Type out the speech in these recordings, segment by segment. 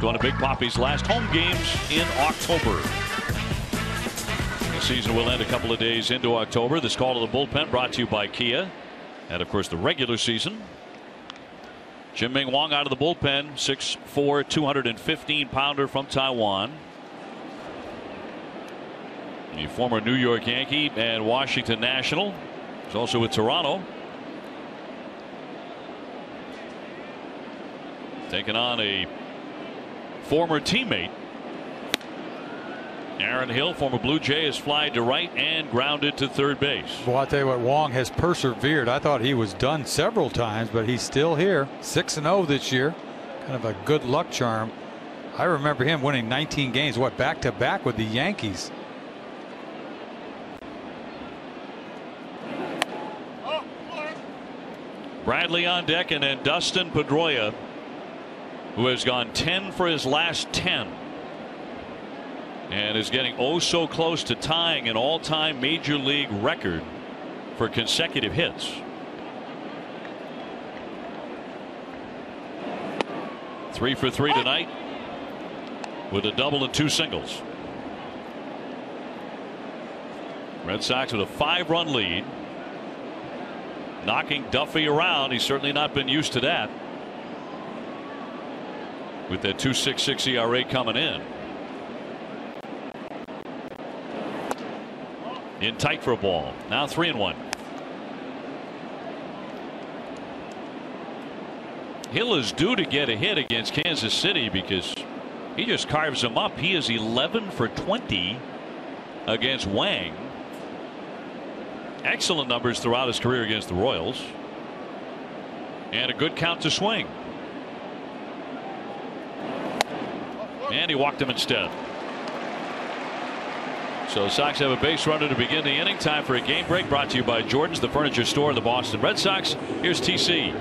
one of Big Papi's last home games in October. The season will end a couple of days into October. This call to the bullpen brought to you by Kia. And of course the regular season. Chien-Ming Wang out of the bullpen, 6'4", 215-pounder from Taiwan. The former New York Yankee and Washington National. He's also with Toronto. Taking on a former teammate. Aaron Hill, former Blue Jay, is flied to right and grounded to third base. Well, I'll tell you what, Wong has persevered. I thought he was done several times, but he's still here. 6-0 this year. Kind of a good luck charm. I remember him winning 19 games, back to back with the Yankees. Bradley on deck, and then Dustin Pedroia, who has gone 10 for his last 10. And is getting oh so close to tying an all-time major league record for consecutive hits. Three for three tonight with a double and two singles. Red Sox with a 5-run lead. Knocking Duffy around. He's certainly not been used to that. With that 2.66 ERA coming in. In tight for a ball. Now 3-1. Hill is due to get a hit against Kansas City because he just carves them up. He is 11 for 20 against Wang. Excellent numbers throughout his career against the Royals. And a good count to swing. And he walked him instead. So the Sox have a base runner to begin the inning. Time for a game break, brought to you by Jordan's, the furniture store of the Boston Red Sox. Here's TC.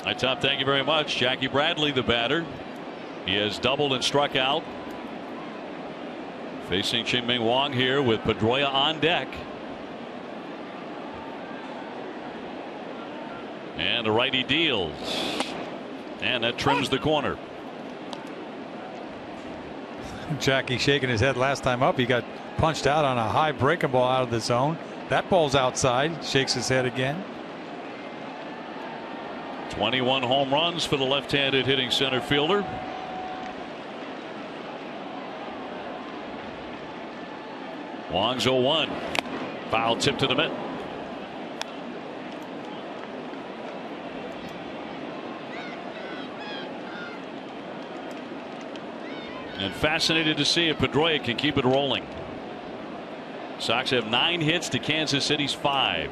Hi, Tom. Thank you very much. Jackie Bradley, the batter. He has doubled and struck out. Facing Chien-Ming Wang here with Pedroia on deck. And the righty deals. And that trims the corner. Jackie shaking his head last time up. He got punched out on a high breaking ball out of the zone. That ball's outside. Shakes his head again. 21 home runs for the left-handed hitting center fielder. Wang's 0-1. Foul tip to the mitt. And fascinated to see if Pedroia can keep it rolling. Sox have 9 hits to Kansas City's 5.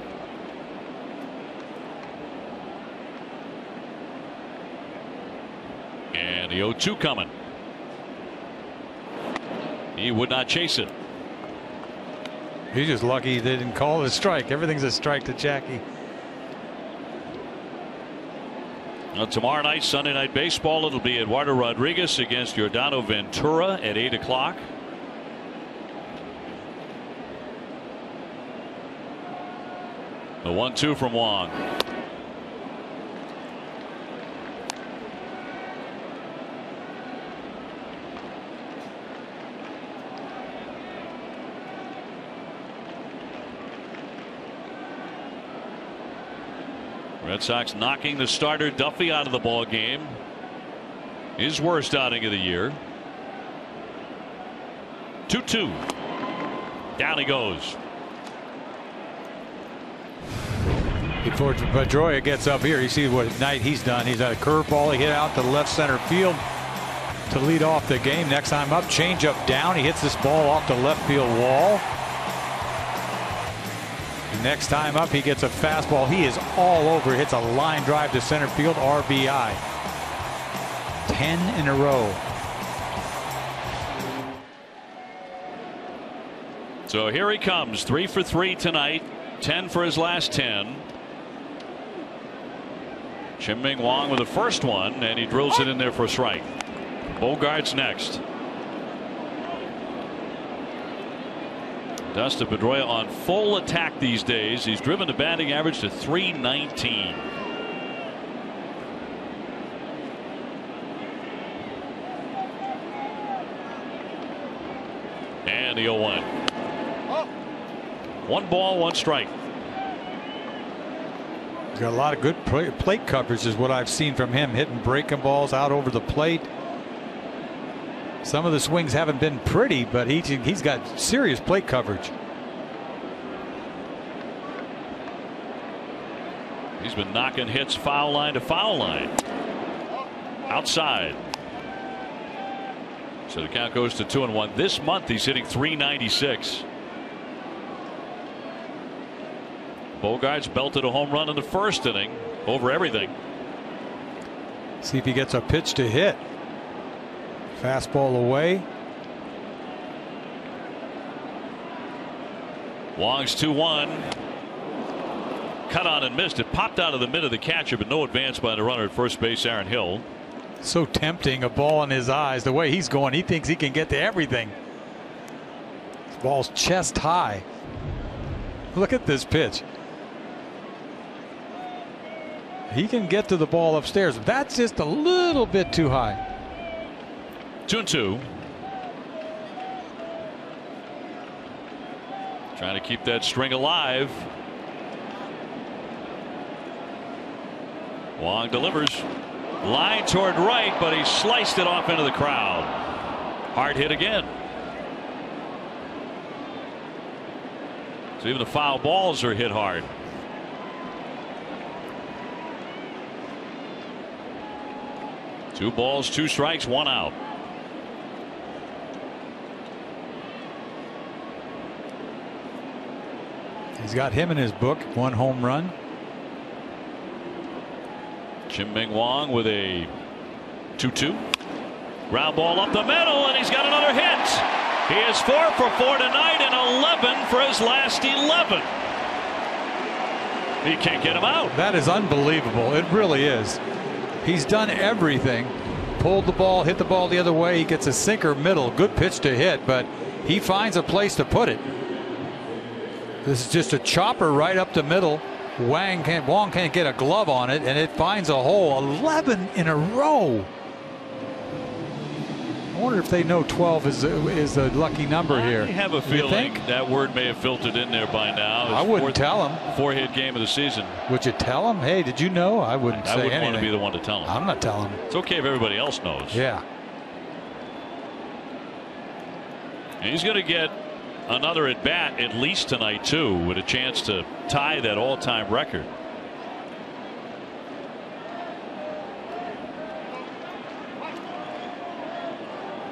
And the 0-2 coming. He would not chase it. He's just lucky they didn't call it a strike. Everything's a strike to Jackie. Now, tomorrow night, Sunday Night Baseball, it'll be Eduardo Rodriguez against Giordano Ventura at 8 o'clock. The 1-2 from Wang. Red Sox knocking the starter Duffy out of the ball game. His worst outing of the year. 2-2. Down he goes. Before Pedroia gets up here, you see what night he's done. He's had a curveball. He hit out to left center field to lead off the game. Next time up, change up down. He hits this ball off the left field wall. Next time up, he gets a fastball. He is all over. Hits a line drive to center field. RBI. 10 in a row. So here he comes. 3 for 3 tonight. 10 for his last 10. Chien-Ming Wang with the first one, and he drills it in there for a strike. Bogart's next. Dustin Pedroia on full attack these days. He's driven the batting average to .319. And the 0-1. 1 ball, 1 strike. He's got a lot of good plate coverage is what I've seen from him, hitting breaking balls out over the plate. Some of the swings haven't been pretty, but he's got serious plate coverage. He's been knocking hits foul line to foul line. Outside. So the count goes to 2-1. This month he's hitting .396. Bogart's belted a home run in the first inning over everything. See if he gets a pitch to hit. Fastball away. Wong's 2-1. Cut on and missed. It popped out of the mid of the catcher, but no advance by the runner at first base, Aaron Hill. So tempting, a ball in his eyes. The way he's going, he thinks he can get to everything. This ball's chest high. Look at this pitch. He can get to the ball upstairs. That's just a little bit too high. 2-2. Trying to keep that string alive. Wong delivers. Line toward right, but he sliced it off into the crowd. Hard hit again. So even the foul balls are hit hard. Two balls, 2 strikes, 1 out. He's got him in his book. 1 home run. Chien-Ming Wang with a 2-2. Ground ball up the middle, and he's got another hit. He is 4 for 4 tonight and 11 for his last 11. He can't get him out. That is unbelievable. It really is. He's done everything. Pulled the ball, hit the ball the other way. He gets a sinker middle. Good pitch to hit, but he finds a place to put it. This is just a chopper right up the middle. Wong can't get a glove on it, and it finds a hole. 11 in a row. I wonder if they know 12 is a lucky number here. I have a feeling that word may have filtered in there by now. I wouldn't tell him. 4-hit game of the season. Would you tell him? Hey, did you know? I wouldn't say anything. I wouldn't want to be the one to tell him. I'm not telling him. It's okay if everybody else knows. Yeah. And he's going to get another at bat at least tonight too, with a chance to tie that all-time record.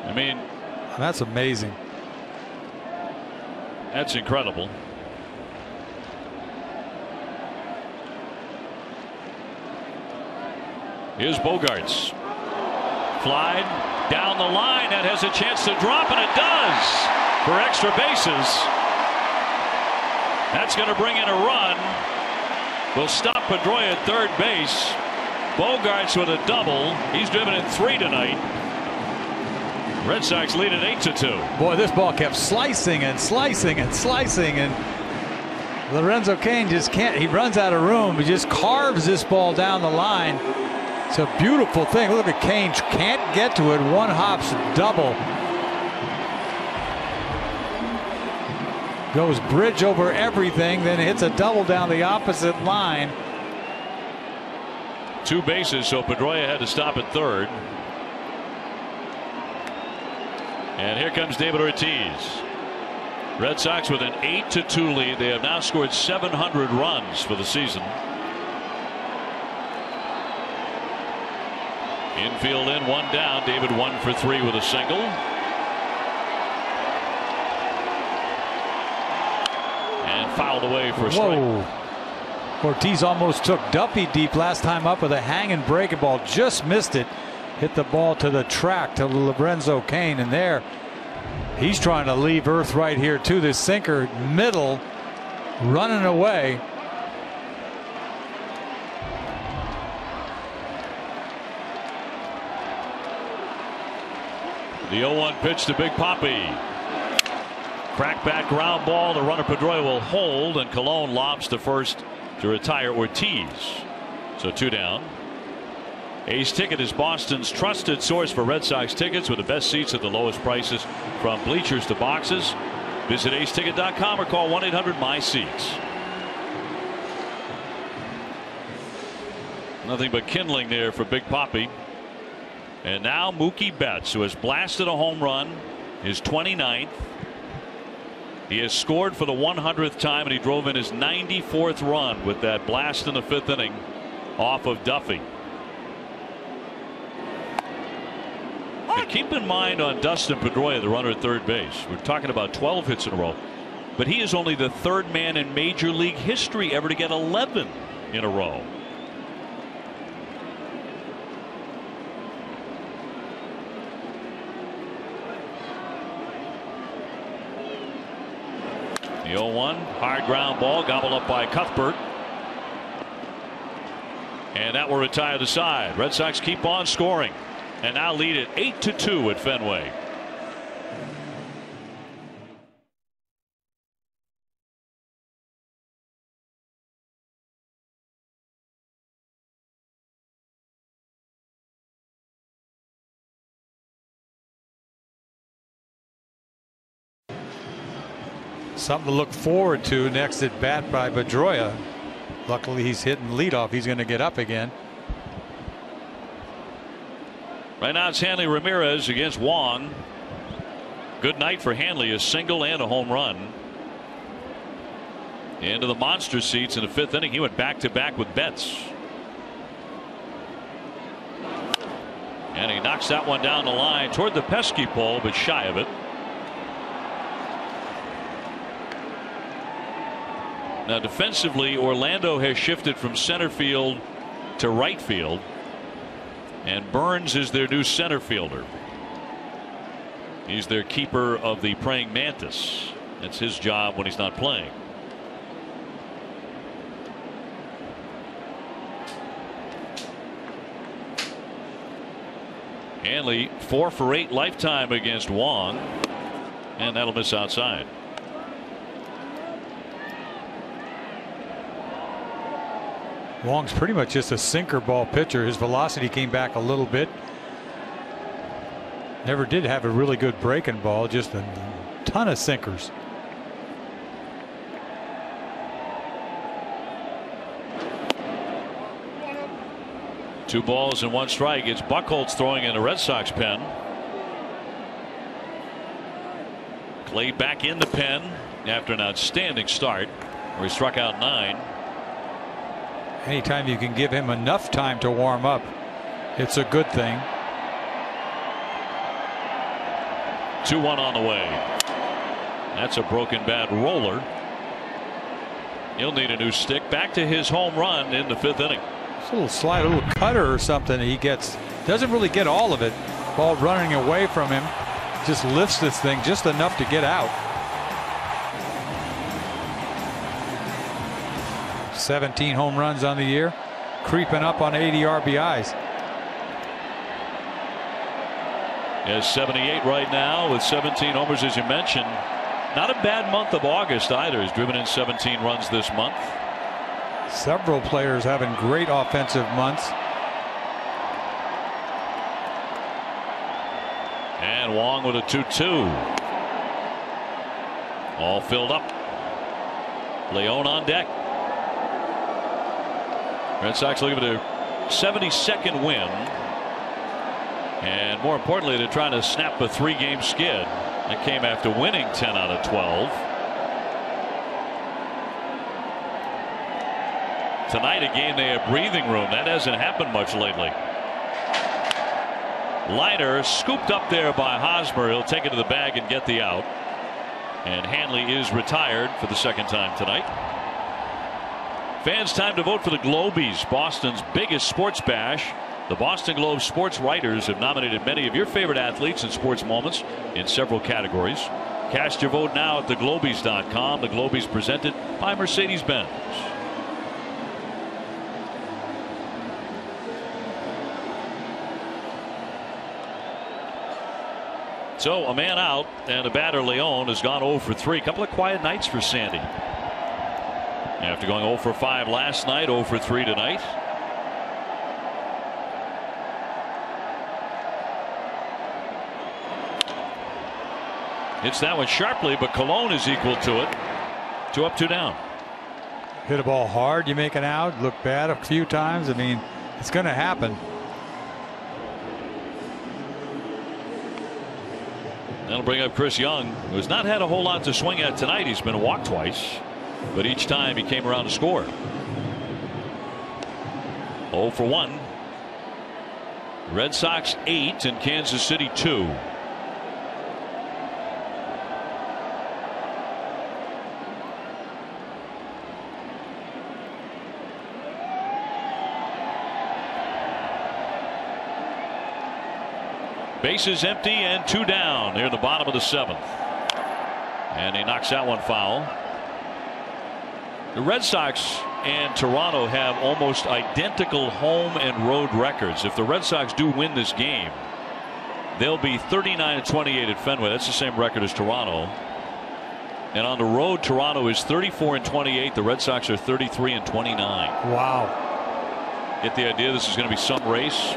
I mean, that's amazing. That's incredible. Here's Bogart's. Flied down the line. That has a chance to drop, and it does for extra bases. That's going to bring in a run. Will stop Pedroia at third base. Bogart's with a double. He's driven in 3 tonight. Red Sox lead at 8-2. Boy, this ball kept slicing and slicing and slicing, and Lorenzo Cain just can't. He runs out of room. He just carves this ball down the line. It's a beautiful thing. Look at Cain, can't get to it. 1 hop's double. Goes bridge over everything, then hits a double down the opposite line. 2 bases, so Pedroia had to stop at third. And here comes David Ortiz. Red Sox with an 8-2 lead. They have now scored 700 runs for the season. Infield in, 1 down. David 1 for 3 with a single. And fouled away for a strike. Whoa. Ortiz almost took Duffy deep last time up with a hanging breaking ball. Just missed it. Hit the ball to the track to Lorenzo Cain, and there he's trying to leave earth right here too. This sinker middle running away. The 0-1 pitch to Big Papi. Crackback ground ball. The runner Pedroia will hold, and Colon lobs to first to retire Ortiz. So 2 down. Ace Ticket is Boston's trusted source for Red Sox tickets with the best seats at the lowest prices from bleachers to boxes. Visit aceticket.com or call 1-800-MY-SEATS. Nothing but kindling there for Big Papi. And now Mookie Betts, who has blasted a home run, his 29th. He has scored for the 100th time, and he drove in his 94th run with that blast in the 5th inning off of Duffy. And keep in mind on Dustin Pedroia, the runner at third base, we're talking about 12 hits in a row, but he is only the 3rd man in Major League history ever to get 11 in a row. The 0-1 hard ground ball gobbled up by Cuthbert, and that will retire the side. Red Sox keep on scoring and now lead it 8-2 at Fenway. Something to look forward to next at bat by Pedroia. Luckily he's hitting leadoff. He's going to get up again. Right now it's Hanley Ramirez against Wong. Good night for Hanley, a single and a home run. Into the monster seats in the 5th inning. He went back-to-back with Betts. And he knocks that one down the line toward the pesky pole, but shy of it. Now defensively, Orlando has shifted from center field to right field, and Burns is their new center fielder. He's their keeper of the praying mantis. That's his job when he's not playing. Hanley 4 for 8 lifetime against Wong, and that'll miss outside. Wong's pretty much just a sinker ball pitcher. His velocity came back a little bit. Never did have a really good breaking ball, just a ton of sinkers. Two balls and 1 strike. It's Buchholz throwing in the Red Sox pen. Clay back in the pen after an outstanding start where he struck out 9. Anytime you can give him enough time to warm up, it's a good thing. 2-1 on the way. That's a broken bat roller. He'll need a new stick. Back to his home run in the 5th inning. It's a little slide, a little cutter or something he gets. Doesn't really get all of it. Ball running away from him. Just lifts this thing just enough to get out. 17 home runs on the year, creeping up on 80 RBIs. He has 78 right now with 17 homers, as you mentioned. Not a bad month of August either. He's driven in 17 runs this month. Several players having great offensive months. And Wong with a 2-2. All filled up. Leon on deck. Red Sox looking for their 72nd win, and more importantly, they're trying to snap a 3-game skid that came after winning 10 out of 12. Tonight, a game they have breathing room. That hasn't happened much lately. Liner scooped up there by Hosmer. He'll take it to the bag and get the out, and Hanley is retired for the 2nd time tonight. Fans, time to vote for the Globies, Boston's biggest sports bash. The Boston Globe sports writers have nominated many of your favorite athletes and sports moments in several categories. Cast your vote now at theglobies.com. The Globies presented by Mercedes-Benz. So a man out, and the batter Leon has gone 0 for 3. A couple of quiet nights for Sandy. After going 0 for 5 last night, 0 for 3 tonight. Hits that one sharply, but Cologne is equal to it. 2 up, 2 down. Hit a ball hard, you make it out. Look bad a few times. I mean, it's going to happen. That'll bring up Chris Young, who has not had a whole lot to swing at tonight. He's been walked twice, but each time he came around to score. 0 for 1. Red Sox 8 and Kansas City 2. Bases empty and 2 down near the bottom of the 7th. And he knocks that one foul. The Red Sox and Toronto have almost identical home and road records. If the Red Sox do win this game, they'll be 39-28 at Fenway. That's the same record as Toronto. And on the road, Toronto is 34-28. The Red Sox are 33-29. Wow. Get the idea. This is going to be some race.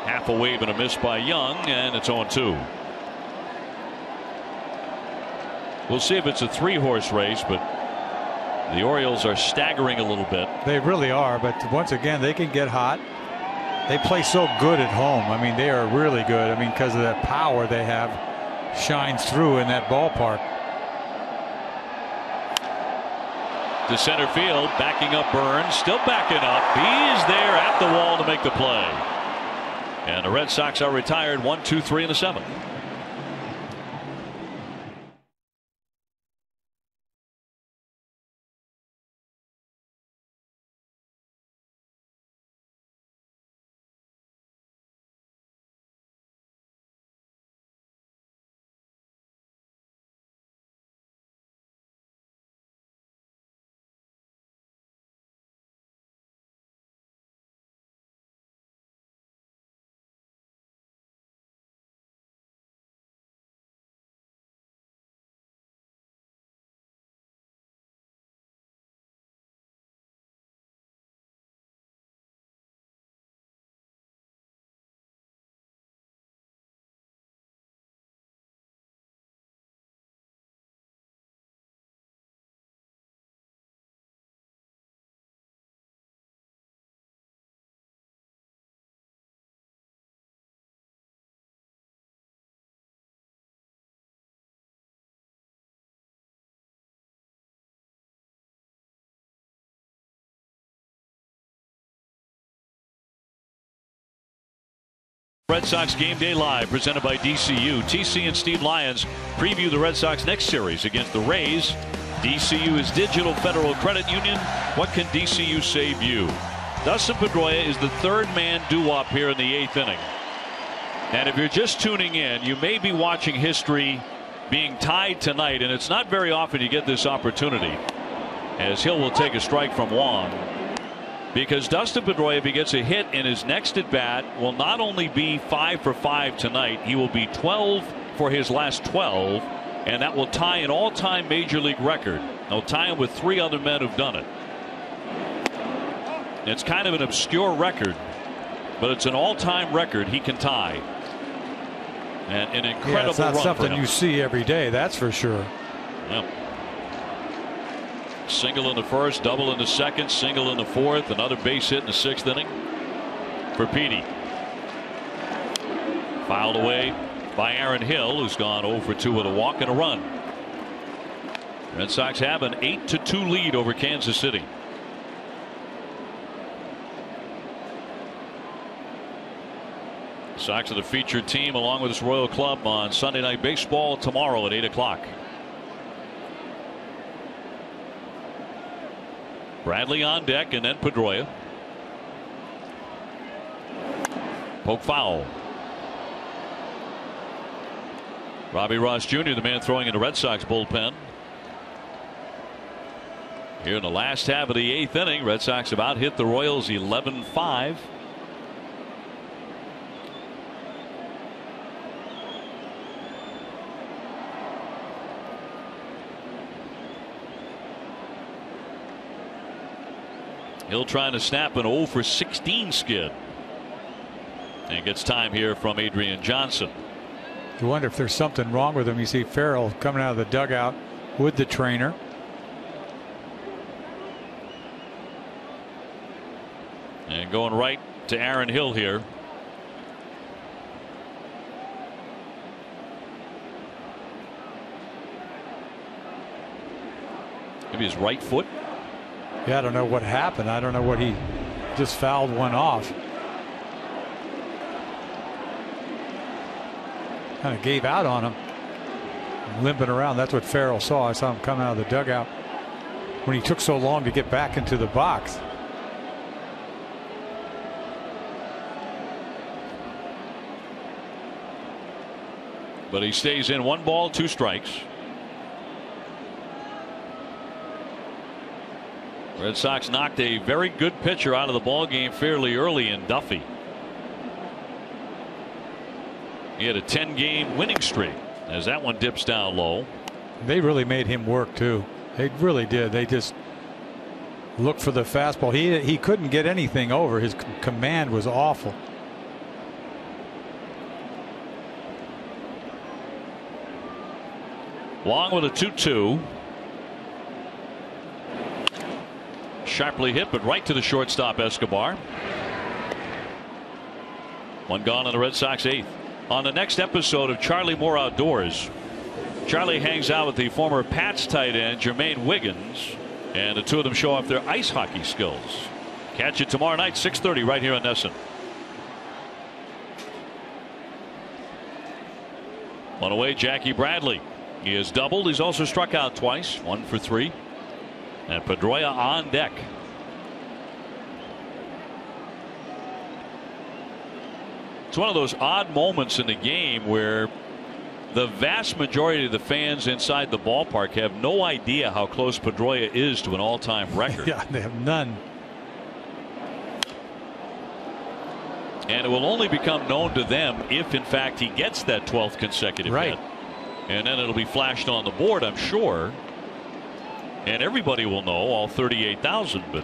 Half a wave and a miss by Young, and it's 0-2. We'll see if it's a 3-horse race, but the Orioles are staggering a little bit. They really are, but once again, they can get hot. They play so good at home. I mean, they are really good. I mean, because of that power they have shines through in that ballpark. To center field, backing up Burns, still backing up. He's there at the wall to make the play. And the Red Sox are retired 1, 2, 3 in the 7th. Red Sox Game Day Live presented by DCU. TC and Steve Lyons preview the Red Sox next series against the Rays. DCU is Digital Federal Credit Union. What can DCU save you? Dustin Pedroia is the third man doo-wop here in the 8th inning. And if you're just tuning in, you may be watching history being tied tonight, and it's not very often you get this opportunity, as Hill will take a strike from Wong. Because Dustin Pedroia, if he gets a hit in his next at bat, will not only be 5 for 5 tonight, he will be 12 for his last 12, and that will tie an all-time major league record. They'll tie him with 3 other men who've done it. It's kind of an obscure record, but it's an all-time record he can tie. And an incredible it's not run something for him. you see every day, that's for sure. Yep. Single in the first, double in the second, single in the fourth, another base hit in the 6th inning for Petey. Fouled away by Aaron Hill, who's gone 0 for 2 with a walk and a run. Red Sox have an 8-2 lead over Kansas City. Sox are the featured team along with this Royal Club on Sunday Night Baseball tomorrow at 8 o'clock. Bradley on deck, and then Pedroia. Poke foul. Robbie Ross Jr., the man throwing in the Red Sox bullpen. Here in the last half of the 8th inning, Red Sox about hit the Royals 11-5. Hill trying to snap an 0 for 16 skid. And gets time here from Adrian Johnson. You wonder if there's something wrong with him. You see Farrell coming out of the dugout with the trainer. And going right to Aaron Hill here. Maybe his right foot. Yeah, I don't know what happened. I don't know what he just fouled one off. Kind of gave out on him. Limping around. That's what Farrell saw. I saw him come out of the dugout when he took so long to get back into the box. But he stays in. 1 ball, 2 strikes. Red Sox knocked a very good pitcher out of the ball game fairly early in Duffy. He had a 10-game winning streak as that one dips down low. They really made him work too. They really did. They just looked for the fastball. He couldn't get anything over. His command was awful. Wong with a 2-2. Sharply hit, but right to the shortstop Escobar. 1 gone on the Red Sox 8th. On the next episode of Charlie Moore Outdoors, Charlie hangs out with the former Pats tight end Jermaine Wiggins, and the two of them show off their ice hockey skills. Catch it tomorrow night, 6:30, right here on NESN. One away, Jackie Bradley. He has doubled. He's also struck out twice, 1 for 3. And Pedroia on deck. It's one of those odd moments in the game where the vast majority of the fans inside the ballpark have no idea how close Pedroia is to an all-time record. Yeah, they have none. And it will only become known to them if, in fact, he gets that 12th consecutive hit. And then it'll be flashed on the board, I'm sure. And everybody will know, all 38,000, but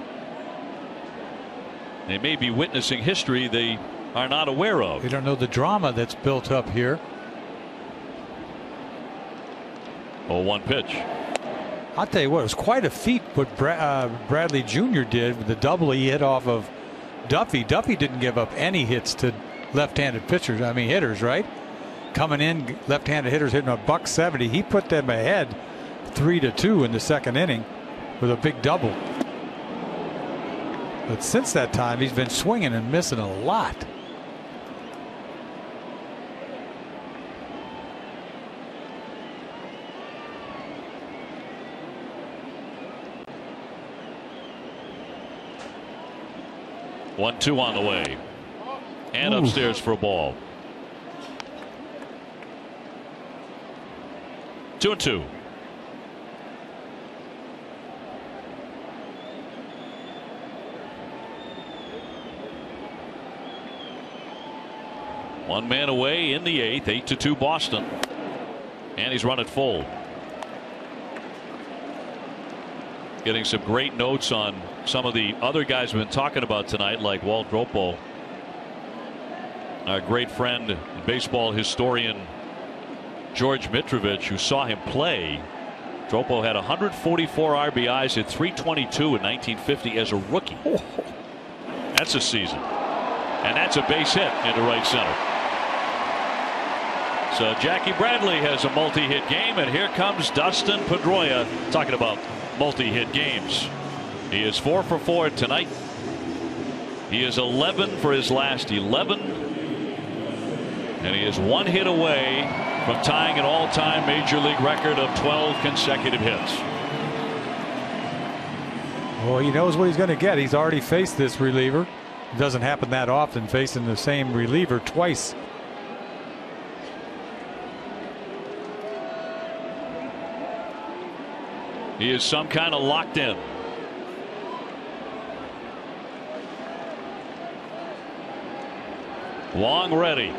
they may be witnessing history they are not aware of. They don't know the drama that's built up here. 0-1 pitch. I'll tell you what, it was quite a feat what Bradley Jr. did with the double he hit off of Duffy. Duffy didn't give up any hits to left-handed pitchers. I mean hitters, right? Coming in, left-handed hitters hitting a $170. He put them ahead 3-2 in the 2nd inning with a big double. But since that time, he's been swinging and missing a lot. One-two on the way, and upstairs for a ball. 2-2. One man away in the 8th, 8-2 Boston, and he's run it full. Getting some great notes on some of the other guys we've been talking about tonight, like Walt Dropo, our great friend and baseball historian George Mitrovich, who saw him play. Dropo had 144 RBIs at 322 in 1950 as a rookie. That's a season, and that's a base hit into right center. So Jackie Bradley has a multi-hit game, and here comes Dustin Pedroia, talking about multi-hit games. He is 4 for 4 tonight. He is 11 for his last 11, and he is 1 hit away from tying an all-time major league record of 12 consecutive hits. Well, he knows what he's going to get. He's already faced this reliever. It doesn't happen that often, facing the same reliever twice. He is some kind of locked in. Long ready.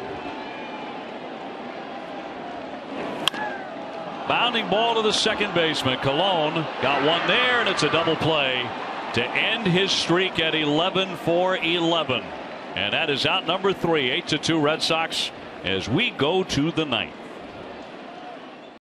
Bounding ball to the second baseman. Colon got one there, and it's a double play. to end his streak at 11 for 11. And that is out number 3, 8-2 Red Sox as we go to the 9th.